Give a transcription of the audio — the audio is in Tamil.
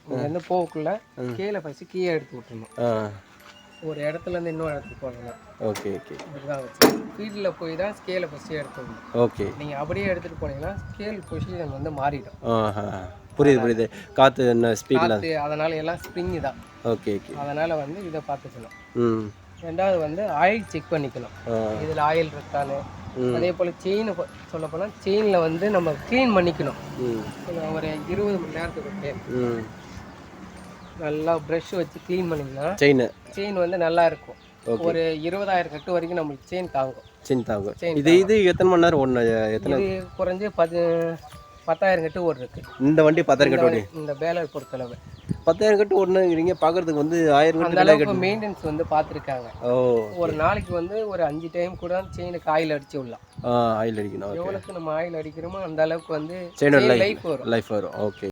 இங்கேருந்து போகக்குள்ள கீழே ஃபஸ்ட்டு கீழே எடுத்து விட்டுருணும். ஒரு இடத்துலேருந்து இன்னொரு இடத்துக்கு போகணும். Okay okay. இப்படிதான் வச்சு ஃபீல்டில் போய் தான் ஸ்கேலை ஃபஸ்ட்டு எடுத்துக்கணும். ஓகே. நீங்கள் அப்படியே எடுத்துகிட்டு போனீங்கன்னா ஸ்கேல் பொசிஷன் வந்து மாறிடும். புரியுது புரியுது. காற்று என்ன ஸ்பீடில் காற்று அதனால் எல்லாம் ஸ்ப்ரிங்கு தான். Okay okay. அதனால் வந்து இதை பார்த்துக்கணும். ரெண்டாவது வந்து ஆயில் செக் பண்ணிக்கணும். இதில் ஆயில் இருக்கான்னு. அதே போல் செயின் சொல்லப்போனால் செயினில் வந்து நம்ம க்ளீன் பண்ணிக்கணும். ஒரு 20 மணி நேரத்துக்கு நல்லா ப்ரஷ் வச்சு க்ளீன் பண்ணிங்கன்னா செயின் வந்து நல்லா இருக்கும். ஒரு 20,000 கட்டு வரைக்கும் நம்மளுக்கு செயின் தாங்கும். இது எத்தனை மணி நேரம் ஒன்று? எத்தனை குறைஞ்சி 10,000 கட்டு ஓடு இருக்கு. இந்த வண்டி 10,000 கட்டு ஓடி. இந்த பேலர் பொறுத்தளவு 10,000 கட்டு ஓடுனீங்க. பார்க்கறதுக்கு வந்து 1000 அந்த அளவுக்கு மெயின்டெனன்ஸ் வந்து பார்த்துருக்காங்க. ஒரு நாளைக்கு வந்து ஒரு 5 டைம் கூட செயினுக்கு ஆயில் அடிச்சு விடலாம். ஆயில் அடிக்கணும். எவ்வளோக்கு நம்ம ஆயில் அடிக்கிறோமோ அந்த அளவுக்கு வந்து செயின் லைஃப் வரும். ஓகே.